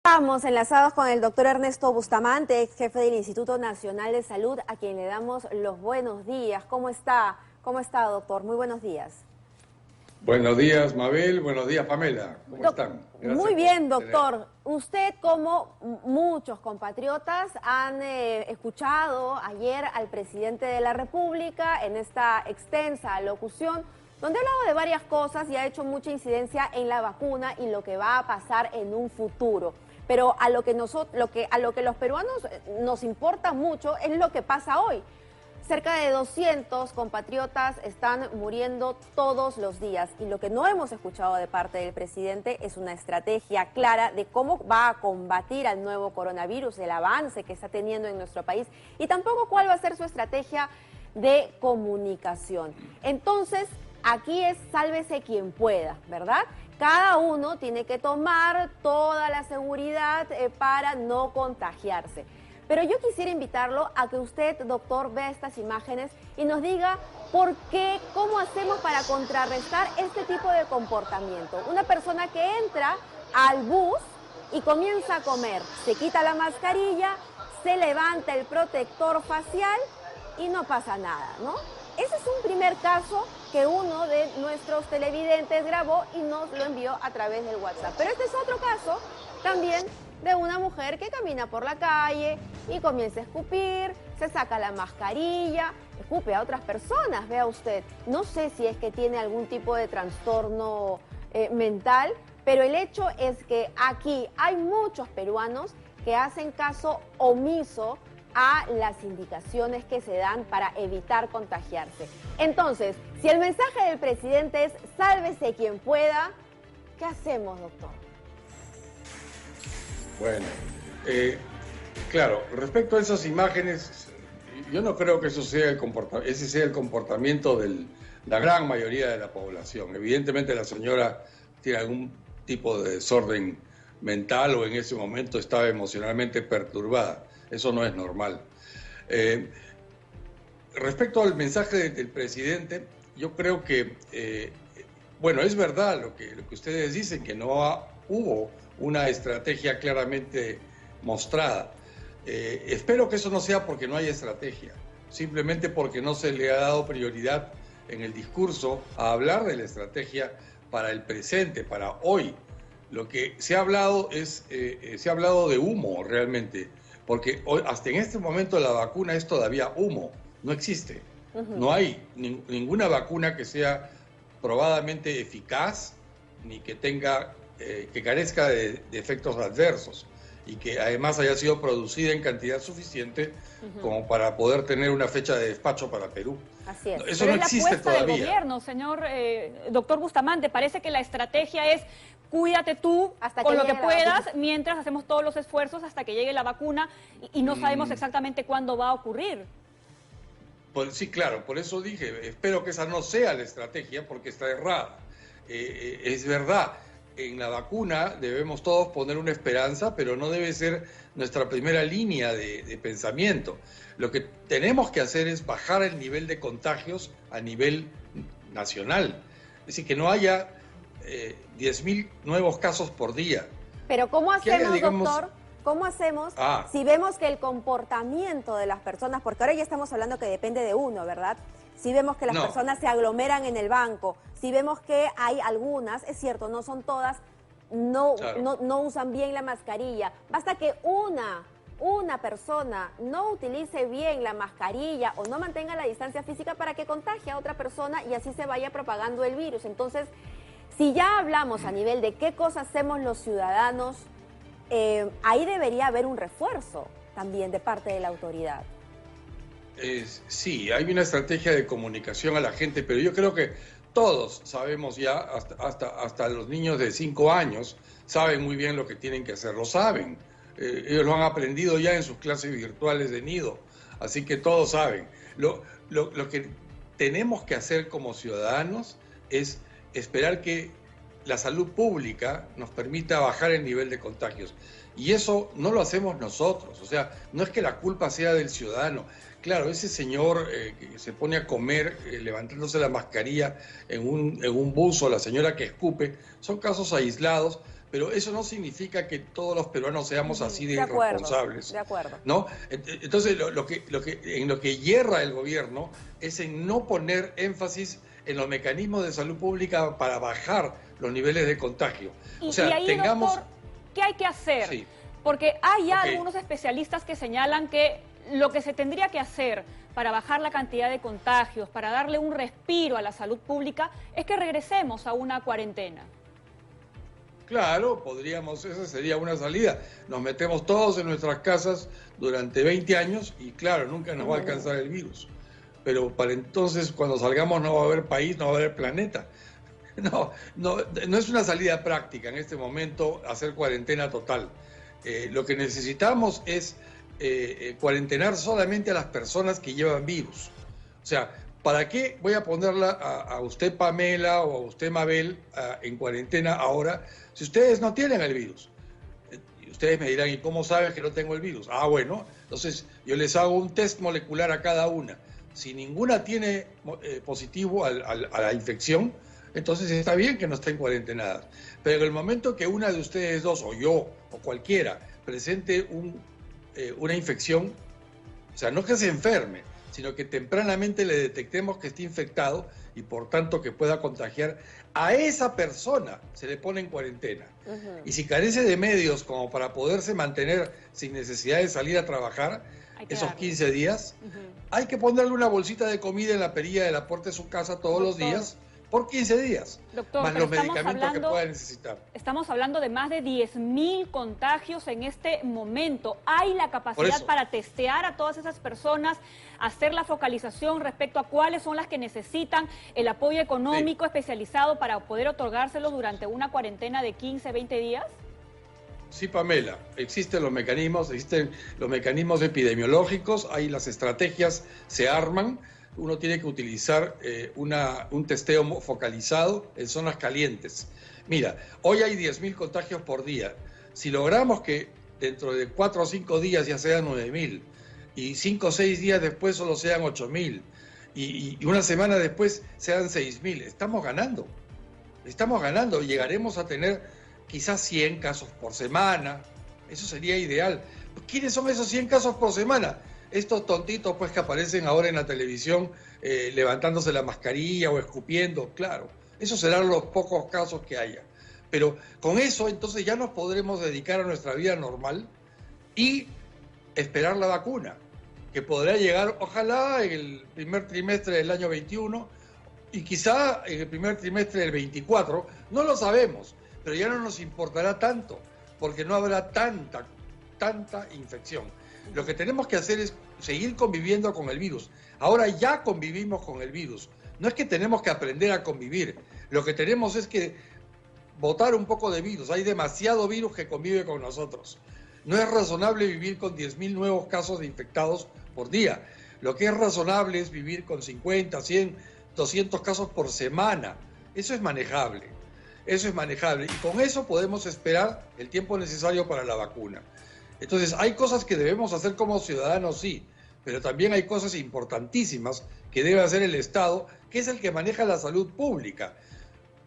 Estamos enlazados con el doctor Ernesto Bustamante, ex jefe del Instituto Nacional de Salud, a quien le damos los buenos días. ¿Cómo está? ¿Cómo está, doctor? Muy buenos días. Buenos días, Mabel. Buenos días, Pamela. ¿Cómo están? Gracias. Muy bien, doctor. Usted, como muchos compatriotas, han escuchado ayer al presidente de la República en esta extensa locución, donde ha hablado de varias cosas y ha hecho mucha incidencia en la vacuna y lo que va a pasar en un futuro. Pero a lo que los peruanos nos importa mucho es lo que pasa hoy. Cerca de 200 compatriotas están muriendo todos los días y lo que no hemos escuchado de parte del presidente es una estrategia clara de cómo va a combatir al nuevo coronavirus, el avance que está teniendo en nuestro país y tampoco cuál va a ser su estrategia de comunicación. Entonces, aquí es sálvese quien pueda, ¿verdad? Cada uno tiene que tomar toda la seguridad para no contagiarse. Pero yo quisiera invitarlo a que usted, doctor, vea estas imágenes y nos diga por qué, cómo hacemos para contrarrestar este tipo de comportamiento. Una persona que entra al bus y comienza a comer, se quita la mascarilla, se levanta el protector facial y no pasa nada, ¿no? Ese es un primer caso que uno de nuestros televidentes grabó y nos lo envió a través del WhatsApp. Pero este es otro caso también de una mujer que camina por la calle y comienza a escupir, se saca la mascarilla, escupe a otras personas, vea usted. No sé si es que tiene algún tipo de trastorno mental, pero el hecho es que aquí hay muchos peruanos que hacen caso omiso a las indicaciones que se dan para evitar contagiarse. Entonces, si el mensaje del presidente es sálvese quien pueda, ¿qué hacemos, doctor? Bueno, claro, respecto a esas imágenes, yo no creo que ese sea el comportamiento de la gran mayoría de la población. Evidentemente la señora tiene algún tipo de desorden mental o en ese momento estaba emocionalmente perturbada. Eso no es normal. Respecto al mensaje del presidente, yo creo que, bueno, es verdad lo que ustedes dicen, que no hubo una estrategia claramente mostrada. Espero que eso no sea porque no hay estrategia, simplemente porque no se le ha dado prioridad en el discurso a hablar de la estrategia para el presente, para hoy. Lo que se ha hablado se ha hablado de humo realmente, porque hoy, hasta en este momento la vacuna es todavía humo, no existe. No hay ninguna vacuna que sea probadamente eficaz ni que tenga que carezca de efectos adversos y que además haya sido producida en cantidad suficiente como para poder tener una fecha de despacho para Perú. Así es. Eso no existe todavía. Pero es la apuesta del gobierno, señor doctor Bustamante. Parece que la estrategia es cuídate tú hasta con lo que puedas mientras hacemos todos los esfuerzos hasta que llegue la vacuna y no sabemos exactamente cuándo va a ocurrir. Pues, sí, claro, por eso dije, espero que esa no sea la estrategia porque está errada. Es verdad, en la vacuna debemos todos poner una esperanza, pero no debe ser nuestra primera línea de pensamiento. Lo que tenemos que hacer es bajar el nivel de contagios a nivel nacional. Es decir, que no haya 10.000 nuevos casos por día. Pero ¿cómo hacemos, digamos, doctor? ¿Cómo hacemos si vemos que el comportamiento de las personas, porque ahora ya estamos hablando que depende de uno, ¿verdad? Si vemos que las personas se aglomeran en el banco, si vemos que hay algunas, es cierto, no son todas, no usan bien la mascarilla. Basta que una persona no utilice bien la mascarilla o no mantenga la distancia física para que contagie a otra persona y así se vaya propagando el virus. Entonces, si ya hablamos a nivel de qué cosas hacemos los ciudadanos, ahí debería haber un refuerzo también de parte de la autoridad. Sí, hay una estrategia de comunicación a la gente, pero yo creo que todos sabemos ya, hasta los niños de 5 años, saben muy bien lo que tienen que hacer, lo saben. Ellos lo han aprendido ya en sus clases virtuales de nido, así que todos saben. Lo que tenemos que hacer como ciudadanos es esperar que la salud pública nos permita bajar el nivel de contagios. Y eso no lo hacemos nosotros, o sea, no es que la culpa sea del ciudadano. Claro, ese señor que se pone a comer levantándose la mascarilla en un bus, o la señora que escupe, son casos aislados, pero eso no significa que todos los peruanos seamos así de irresponsables. De acuerdo. ¿No? Entonces, en lo que yerra el gobierno es en no poner énfasis en los mecanismos de salud pública para bajar los niveles de contagio. O sea, y ahí, doctor, ¿qué hay que hacer? Sí. Porque hay ya algunos especialistas que señalan que lo que se tendría que hacer para bajar la cantidad de contagios, para darle un respiro a la salud pública, es que regresemos a una cuarentena. Claro, esa sería una salida. Nos metemos todos en nuestras casas durante 20 años y claro, nunca nos va a alcanzar el virus. Pero para entonces, cuando salgamos, no va a haber país, no va a haber planeta. No es una salida práctica en este momento hacer cuarentena total. Lo que necesitamos es cuarentenar solamente a las personas que llevan virus. O sea, ¿para qué voy a ponerla a usted, Pamela, o a usted, Mabel, en cuarentena ahora si ustedes no tienen el virus? Y ustedes me dirán, ¿y cómo sabes que no tengo el virus? Ah, bueno, entonces yo les hago un test molecular a cada una. Si ninguna tiene positivo a la infección, entonces está bien que no estén cuarentenadas. Pero en el momento que una de ustedes dos, o yo, o cualquiera, presente una infección, o sea, no que se enferme, sino que tempranamente le detectemos que esté infectado y por tanto que pueda contagiar, a esa persona se le pone en cuarentena. Y si carece de medios como para poderse mantener sin necesidad de salir a trabajar esos 15 días, hay que ponerle una bolsita de comida en la perilla de la puerta de su casa todos los días, por 15 días, doctor, más los medicamentos que pueda necesitar. Estamos hablando de más de 10.000 contagios en este momento. ¿Hay la capacidad para testear a todas esas personas, hacer la focalización respecto a cuáles son las que necesitan el apoyo económico especializado para poder otorgárselos durante una cuarentena de 15, 20 días? Sí, Pamela, existen los mecanismos epidemiológicos, ahí las estrategias se arman. Uno tiene que utilizar un testeo focalizado en zonas calientes. Mira, hoy hay 10.000 contagios por día. Si logramos que dentro de 4 o 5 días ya sean 9.000 y 5 o 6 días después solo sean 8.000 y una semana después sean 6.000, estamos ganando. Llegaremos a tener quizás 100 casos por semana. Eso sería ideal. ¿Quiénes son esos 100 casos por semana? Estos tontitos pues que aparecen ahora en la televisión levantándose la mascarilla o escupiendo, claro, esos serán los pocos casos que haya. Pero con eso entonces ya nos podremos dedicar a nuestra vida normal y esperar la vacuna, que podrá llegar ojalá en el primer trimestre del año 21 y quizá en el primer trimestre del 24, no lo sabemos, pero ya no nos importará tanto, porque no habrá tanta infección. Lo que tenemos que hacer es seguir conviviendo con el virus. Ahora ya convivimos con el virus. No es que tenemos que aprender a convivir. Lo que tenemos es que botar un poco de virus. Hay demasiado virus que convive con nosotros. No es razonable vivir con 10.000 nuevos casos de infectados por día. Lo que es razonable es vivir con 50, 100, 200 casos por semana. Eso es manejable. Y con eso podemos esperar el tiempo necesario para la vacuna. Entonces, hay cosas que debemos hacer como ciudadanos, sí, pero también hay cosas importantísimas que debe hacer el Estado, que es el que maneja la salud pública.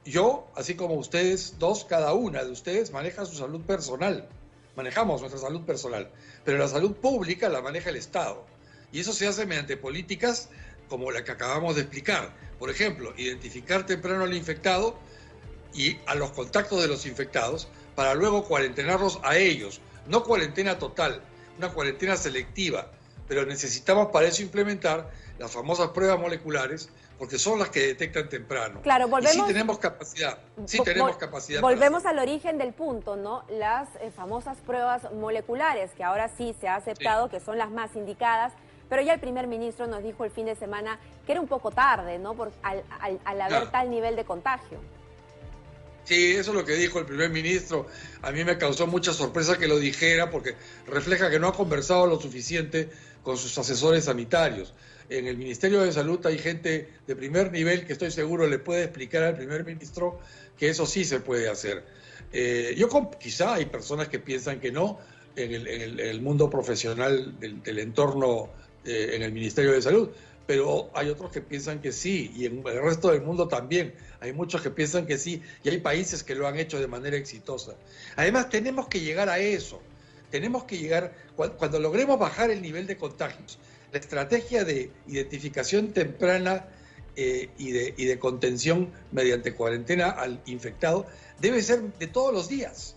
Yo, así como ustedes dos, cada una de ustedes maneja su salud personal. Manejamos nuestra salud personal, pero la salud pública la maneja el Estado. Y eso se hace mediante políticas como la que acabamos de explicar. Por ejemplo, identificar temprano al infectado y a los contactos de los infectados para luego cuarentenarlos a ellos. No cuarentena total, una cuarentena selectiva, pero necesitamos para eso implementar las famosas pruebas moleculares, porque son las que detectan temprano. Claro, volvemos. Y sí tenemos capacidad, capacidad. Volvemos al origen del punto, ¿no? Las famosas pruebas moleculares, que ahora sí se ha aceptado que son las más indicadas, pero ya el primer ministro nos dijo el fin de semana que era un poco tarde, ¿no? Al haber tal nivel de contagio. Sí, eso es lo que dijo el primer ministro. A mí me causó mucha sorpresa que lo dijera porque refleja que no ha conversado lo suficiente con sus asesores sanitarios. En el Ministerio de Salud hay gente de primer nivel que estoy seguro le puede explicar al primer ministro que eso sí se puede hacer. Quizá hay personas que piensan que no en el mundo profesional del entorno en el Ministerio de Salud, pero hay otros que piensan que sí, y en el resto del mundo también. Hay muchos que piensan que sí, y hay países que lo han hecho de manera exitosa. Además, tenemos que llegar a eso. Tenemos que llegar, cuando logremos bajar el nivel de contagios, la estrategia de identificación temprana y de contención mediante cuarentena al infectado debe ser de todos los días,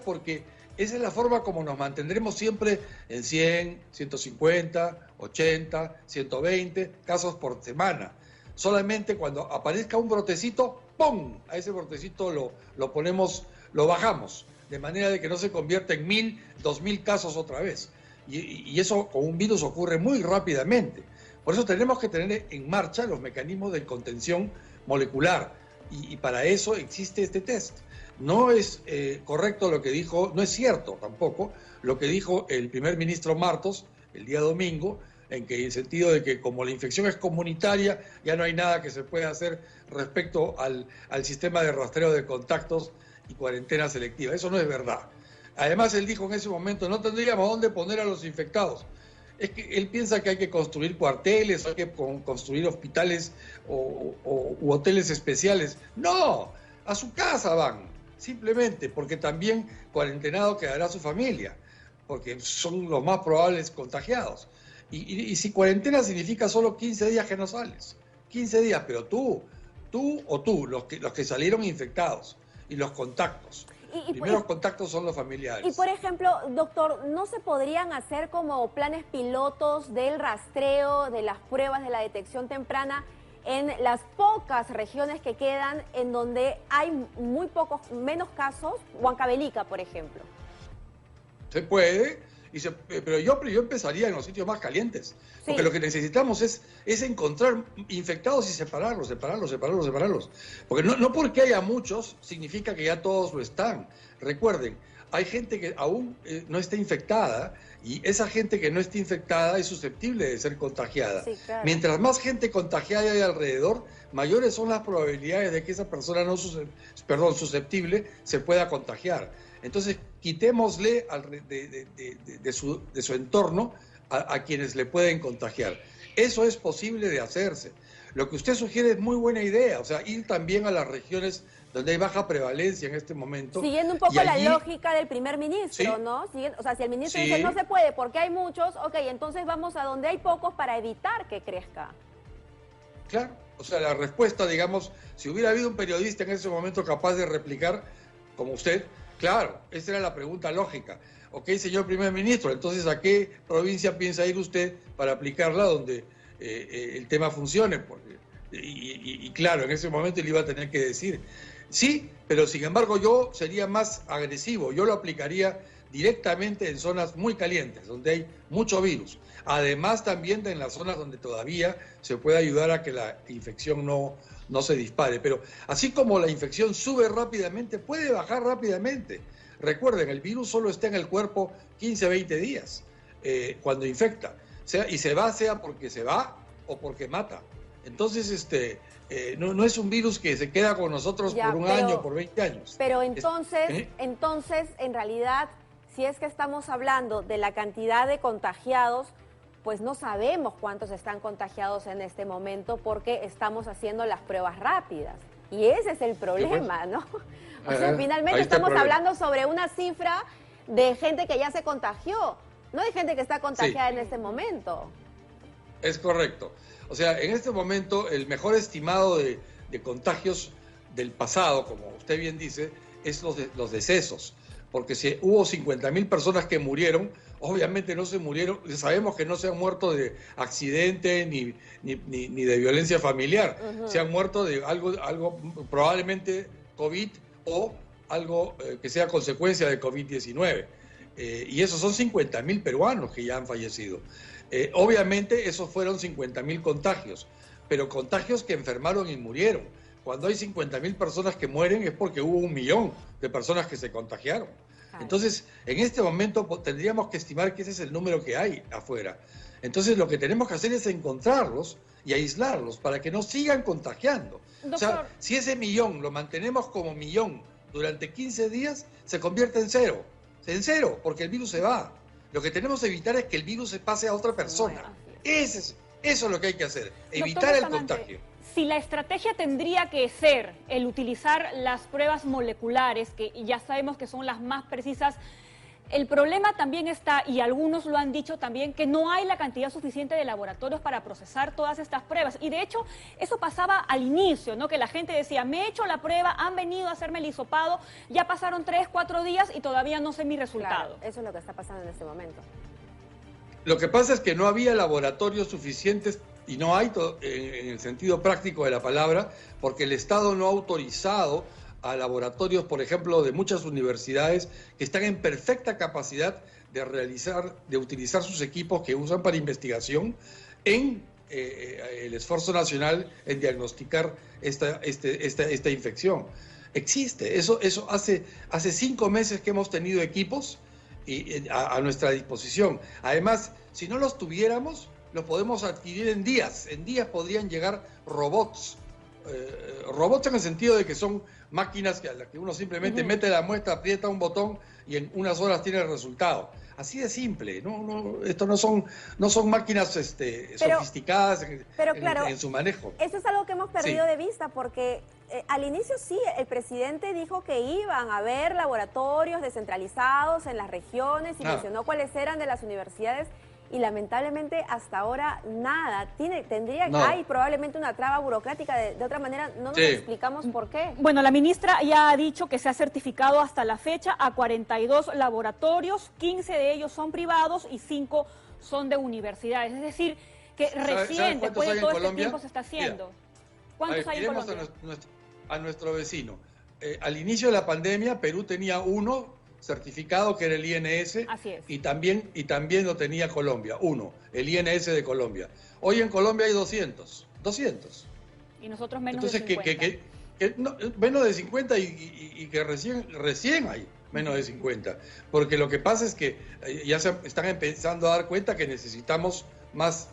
porque esa es la forma como nos mantendremos siempre en 100, 150, 80, 120 casos por semana. Solamente cuando aparezca un brotecito, ¡pum!, a ese brotecito lo bajamos, de manera de que no se convierta en 1000, 2000 casos otra vez. Y eso con un virus ocurre muy rápidamente. Por eso tenemos que tener en marcha los mecanismos de contención molecular. Y para eso existe este test. No es correcto lo que dijo, no es cierto tampoco lo que dijo el primer ministro Martos el día domingo, en el sentido de que como la infección es comunitaria, ya no hay nada que se pueda hacer respecto al sistema de rastreo de contactos y cuarentena selectiva. Eso no es verdad. Además, él dijo en ese momento, no tendríamos dónde poner a los infectados. Es que él piensa que hay que construir cuarteles, hay que construir hospitales u hoteles especiales. No, a su casa van, simplemente porque también cuarentenado quedará su familia, porque son los más probables contagiados. Y si cuarentena significa solo 15 días que no sales, 15 días, pero tú, los que salieron infectados y los contactos. Primeros contactos son los familiares. Y por ejemplo, doctor, ¿no se podrían hacer como planes pilotos del rastreo, de las pruebas de la detección temprana en las pocas regiones que quedan en donde hay menos casos? Huancavelica, por ejemplo. Se puede, pero yo empezaría en los sitios más calientes. Sí. Porque lo que necesitamos es encontrar infectados y separarlos. Porque no porque haya muchos significa que ya todos lo están. Recuerden, hay gente que aún no está infectada, y esa gente que no está infectada es susceptible de ser contagiada. Sí, claro. Mientras más gente contagiada hay alrededor, mayores son las probabilidades de que esa persona susceptible se pueda contagiar. Entonces, quitémosle de su entorno a quienes le pueden contagiar. Eso es posible de hacerse. Lo que usted sugiere es muy buena idea, o sea, ir también a las regiones donde hay baja prevalencia en este momento. Siguiendo un poco la lógica del primer ministro, ¿sí? ¿No? O sea, si el ministro dice no se puede porque hay muchos, ok, entonces vamos a donde hay pocos para evitar que crezca. Claro, o sea, la respuesta, digamos, si hubiera habido un periodista en ese momento capaz de replicar, como usted, claro, esa era la pregunta lógica. Ok, señor primer ministro, entonces ¿a qué provincia piensa ir usted para aplicarla donde el tema funcione? Y claro, en ese momento él iba a tener que decir, sí, pero sin embargo yo sería más agresivo, yo lo aplicaría directamente en zonas muy calientes, donde hay mucho virus. Además también en las zonas donde todavía se puede ayudar a que la infección no se dispare. Pero así como la infección sube rápidamente, puede bajar rápidamente. Recuerden, el virus solo está en el cuerpo 15, 20 días cuando infecta. Y se va, sea porque se va o porque mata. Entonces, no es un virus que se queda con nosotros por un año, por 20 años. Pero entonces, en realidad, si es que estamos hablando de la cantidad de contagiados, pues no sabemos cuántos están contagiados en este momento porque estamos haciendo las pruebas rápidas. Y ese es el problema, ¿no? O sea, finalmente estamos hablando sobre una cifra de gente que ya se contagió, no de gente que está contagiada en este momento. Es correcto. O sea, en este momento el mejor estimado de contagios del pasado, como usted bien dice, es los decesos. Porque si hubo 50.000 personas que murieron, obviamente no se murieron, sabemos que no se han muerto de accidente ni de violencia familiar, se han muerto de algo probablemente COVID o algo que sea consecuencia de COVID-19. Y esos son 50.000 peruanos que ya han fallecido. Obviamente esos fueron 50.000 contagios, pero contagios que enfermaron y murieron. Cuando hay 50.000 personas que mueren es porque hubo 1 millón de personas que se contagiaron. Entonces, en este momento tendríamos que estimar que ese es el número que hay afuera. Entonces, lo que tenemos que hacer es encontrarlos y aislarlos para que no sigan contagiando. Doctor. O sea, si ese millón lo mantenemos como millón durante 15 días, se convierte en cero. En cero, porque el virus se va. Lo que tenemos que evitar es que el virus se pase a otra persona. Ese Eso es lo que hay que hacer, evitar Doctor el Bustamante, contagio. Si la estrategia tendría que ser el utilizar las pruebas moleculares, que ya sabemos que son las más precisas, el problema también está, y algunos lo han dicho también, que no hay la cantidad suficiente de laboratorios para procesar todas estas pruebas. Y de hecho, eso pasaba al inicio, ¿no? Que la gente decía, me he hecho la prueba, han venido a hacerme el hisopado, ya pasaron 3, 4 días y todavía no sé mi resultado. Claro, eso es lo que está pasando en este momento. Lo que pasa es que no había laboratorios suficientes, y no hay en el sentido práctico de la palabra, porque el Estado no ha autorizado a laboratorios, por ejemplo, de muchas universidades que están en perfecta capacidad de utilizar sus equipos que usan para investigación en el esfuerzo nacional en diagnosticar esta infección. Existe, eso hace 5 meses que hemos tenido equipos a nuestra disposición. Además, si no los tuviéramos, los podemos adquirir en días. En días podrían llegar robots. Robots en el sentido de que son máquinas a las que uno simplemente mete la muestra, aprieta un botón y en unas horas tiene el resultado. Así de simple. Esto no son máquinas sofisticadas en su manejo. Eso es algo que hemos perdido de vista porque al inicio sí, el presidente dijo que iban a haber laboratorios descentralizados en las regiones y mencionó cuáles eran de las universidades. Y lamentablemente hasta ahora nada. Hay probablemente una traba burocrática, de otra manera no nos explicamos por qué. Bueno, la ministra ya ha dicho que se ha certificado hasta la fecha a 42 laboratorios, 15 de ellos son privados y 5 son de universidades. Es decir, que recién, después de todo este tiempo, se está haciendo. ¿Cuántos hay en Colombia? A nuestro vecino. Al inicio de la pandemia, Perú tenía 1 certificado, que era el INS. Así es. Y también lo tenía Colombia, 1, el INS de Colombia. Hoy en Colombia hay 200. Y nosotros menos de 50. Menos de 50 y que recién hay menos de 50. Porque lo que pasa es que ya se están empezando a dar cuenta que necesitamos más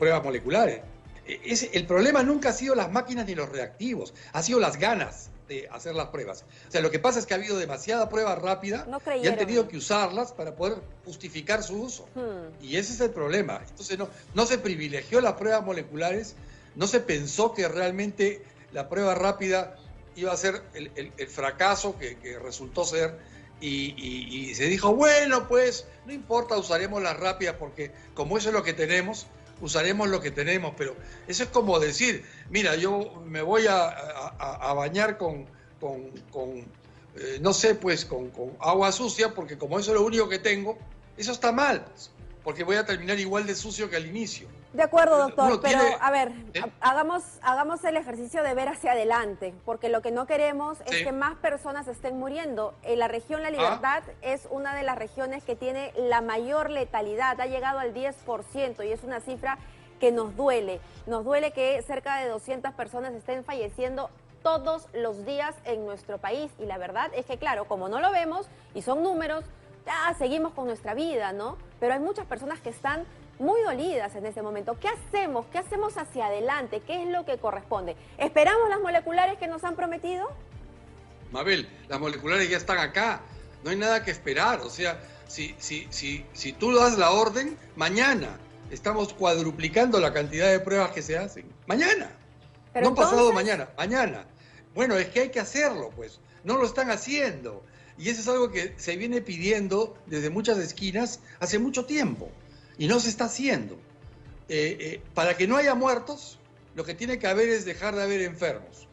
pruebas moleculares. El problema nunca ha sido las máquinas ni los reactivos, ha sido las ganas de hacer las pruebas. O sea, lo que pasa es que ha habido demasiada prueba rápida y han tenido que usarlas para poder justificar su uso. Y ese es el problema. Entonces no se privilegió las pruebas moleculares, no se pensó que realmente la prueba rápida iba a ser el fracaso que resultó ser, y se dijo, bueno, pues no importa, usaremos las rápidas porque como eso es lo que tenemos, usaremos lo que tenemos. Pero eso es como decir, mira, yo me voy a bañar con no sé, pues con agua sucia, porque como eso es lo único que tengo, eso está mal, pues, porque voy a terminar igual de sucio que al inicio. De acuerdo, doctor, pero a ver, hagamos el ejercicio de ver hacia adelante, porque lo que no queremos es que más personas estén muriendo. En la región La Libertad es una de las regiones que tiene la mayor letalidad, ha llegado al 10%, y es una cifra que nos duele. Nos duele que cerca de 200 personas estén falleciendo todos los días en nuestro país, y la verdad es que, claro, como no lo vemos y son números, ya seguimos con nuestra vida, ¿no? Pero hay muchas personas que están muy dolidas en este momento. ¿Qué hacemos? ¿Qué hacemos hacia adelante? ¿Qué es lo que corresponde? ¿Esperamos las moleculares que nos han prometido? Mabel, las moleculares ya están acá. No hay nada que esperar. O sea, si tú das la orden, mañana estamos cuadruplicando la cantidad de pruebas que se hacen. Mañana. Pero no pasado mañana. Bueno, es que hay que hacerlo, pues. No lo están haciendo. Y eso es algo que se viene pidiendo desde muchas esquinas hace mucho tiempo. Y no se está haciendo. Para que no haya muertos, lo que tiene que haber es dejar de haber enfermos.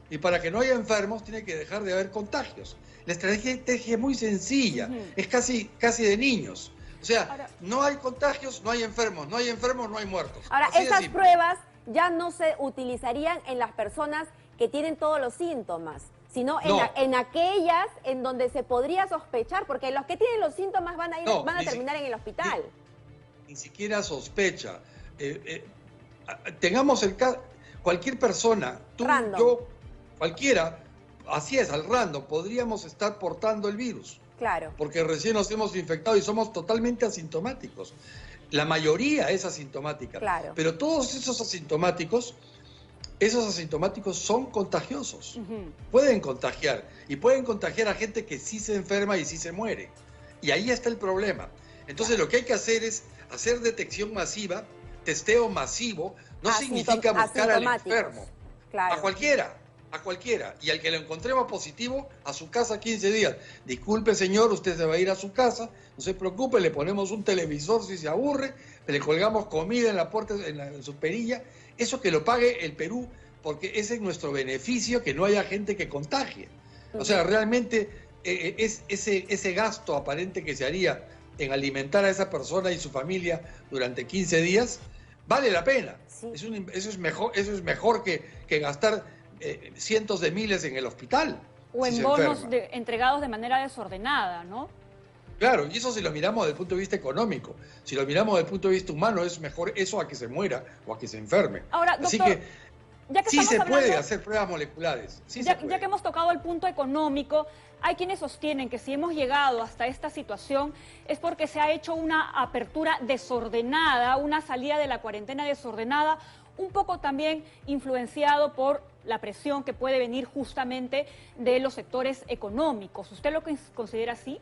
Y para que no haya enfermos, tiene que dejar de haber contagios. La estrategia es muy sencilla, es casi de niños. O sea, no hay contagios, no hay enfermos, no hay enfermos, no hay muertos. Ahora, esas pruebas ya no se utilizarían en las personas que tienen todos los síntomas, sino en aquellas en donde se podría sospechar, porque los que tienen los síntomas van a terminar en el hospital. Ni siquiera sospecha. Tengamos el caso, cualquier persona, tú, yo, cualquiera, así es, al random, podríamos estar portando el virus. Claro. Porque recién nos hemos infectado y somos totalmente asintomáticos. La mayoría es asintomática. Claro. Pero todos esos asintomáticos son contagiosos. Pueden contagiar. Y pueden contagiar a gente que sí se enferma y sí se muere. Y ahí está el problema. Entonces lo que hay que hacer es hacer detección masiva, testeo masivo, no significa buscar al enfermo, claro. a cualquiera. Y al que lo encontremos positivo, a su casa 15 días. Disculpe, señor, usted se va a ir a su casa, no se preocupe, le ponemos un televisor si se aburre, le colgamos comida en la puerta, en su perilla, eso que lo pague el Perú, porque ese es nuestro beneficio, que no haya gente que contagie. O sea, realmente ese gasto aparente que se haría en alimentar a esa persona y su familia durante 15 días, vale la pena. Sí. Eso es mejor que gastar cientos de miles en el hospital. O en bonos entregados de manera desordenada, ¿no? Claro, y eso si lo miramos desde el punto de vista económico. Si lo miramos desde el punto de vista humano, es mejor eso a que se muera o a que se enferme. Ahora, doctor, así que ya que sí se puede hacer pruebas moleculares. Sí ya que hemos tocado el punto económico, hay quienes sostienen que si hemos llegado hasta esta situación es porque se ha hecho una apertura desordenada, una salida de la cuarentena desordenada, un poco también influenciado por la presión que puede venir justamente de los sectores económicos. ¿Usted lo considera así?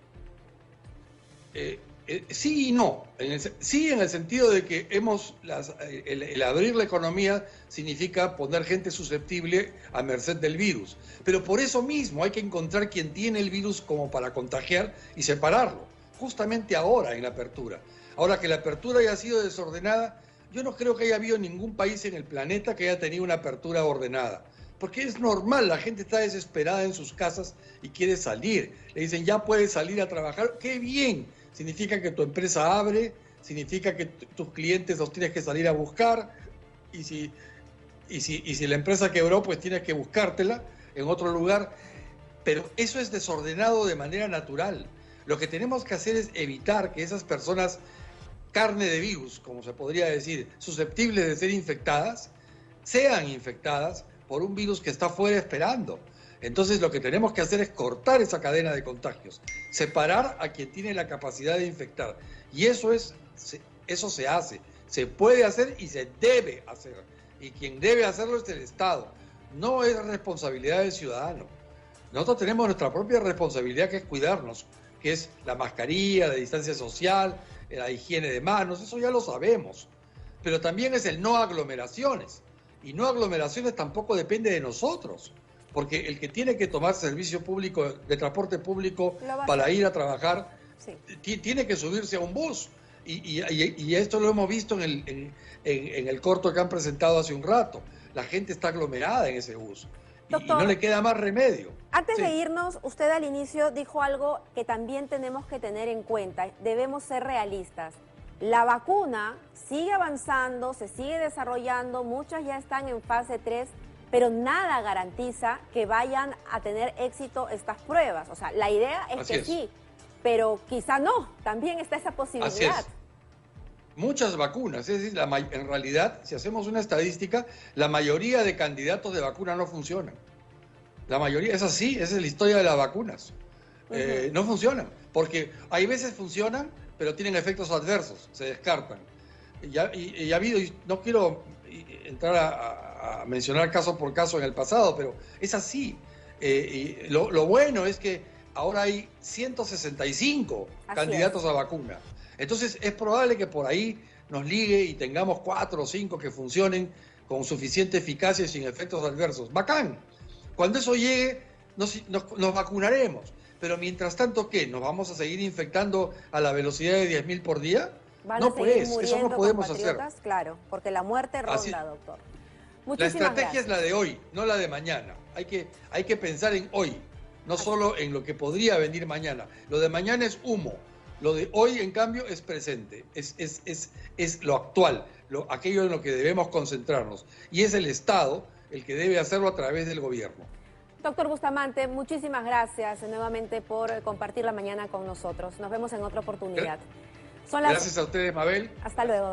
Sí y no. Sí, en el sentido de que el abrir la economía significa poner gente susceptible a merced del virus. Pero por eso mismo hay que encontrar quien tiene el virus como para contagiar y separarlo. Justamente ahora en la apertura. Ahora que la apertura haya sido desordenada, yo no creo que haya habido ningún país en el planeta que haya tenido una apertura ordenada. Porque es normal, la gente está desesperada en sus casas y quiere salir. Le dicen, ya puedes salir a trabajar. ¡Qué bien! Significa que tu empresa abre, significa que tus clientes los tienes que salir a buscar. Y si la empresa quebró, pues tienes que buscártela en otro lugar. Pero eso es desordenado de manera natural. Lo que tenemos que hacer es evitar que esas personas, carne de virus, como se podría decir, susceptibles de ser infectadas, sean infectadas por un virus que está fuera esperando. Entonces lo que tenemos que hacer es cortar esa cadena de contagios, separar a quien tiene la capacidad de infectar. Y eso se hace, se puede hacer y se debe hacer. Y quien debe hacerlo es el Estado, no es responsabilidad del ciudadano. Nosotros tenemos nuestra propia responsabilidad, que es cuidarnos, que es la mascarilla, la distancia social, la higiene de manos, eso ya lo sabemos. Pero también es el no aglomeraciones. Y no aglomeraciones tampoco depende de nosotros, porque el que tiene que tomar servicio público, de transporte público para ir a trabajar, sí, tiene que subirse a un bus. Y esto lo hemos visto en el corto que han presentado hace un rato. La gente está aglomerada en ese bus. Doctor, y no le queda más remedio. Antes de irnos, usted al inicio dijo algo que también tenemos que tener en cuenta. Debemos ser realistas. La vacuna sigue avanzando, se sigue desarrollando, muchas ya están en fase 3, pero nada garantiza que vayan a tener éxito estas pruebas. O sea, la idea es que sí, pero quizá no, también está esa posibilidad. Así es. Muchas vacunas, es decir, en realidad, si hacemos una estadística, la mayoría de candidatos de vacuna no funcionan. La mayoría, es así, esa es la historia de las vacunas. No funcionan, porque hay veces funcionan, pero tienen efectos adversos, se descartan. Y ha habido, y no quiero entrar a mencionar caso por caso en el pasado, pero es así. Lo bueno es que ahora hay 165 candidatos a vacuna. Entonces es probable que por ahí nos ligue y tengamos 4 o 5 que funcionen con suficiente eficacia y sin efectos adversos. ¡Bacán! Cuando eso llegue, nos vacunaremos. Pero mientras tanto, ¿qué? ¿Nos vamos a seguir infectando a la velocidad de 10.000 por día? No, pues, eso no podemos hacer. Claro, porque la muerte ronda, doctor. La estrategia es la de hoy, no la de mañana. Hay que pensar en hoy, no solo en lo que podría venir mañana. Lo de mañana es humo. Lo de hoy, en cambio, es presente, es lo actual, aquello en lo que debemos concentrarnos. Y es el Estado el que debe hacerlo a través del gobierno. Doctor Bustamante, muchísimas gracias nuevamente por compartir la mañana con nosotros. Nos vemos en otra oportunidad. Gracias a ustedes, Mabel. Hasta luego.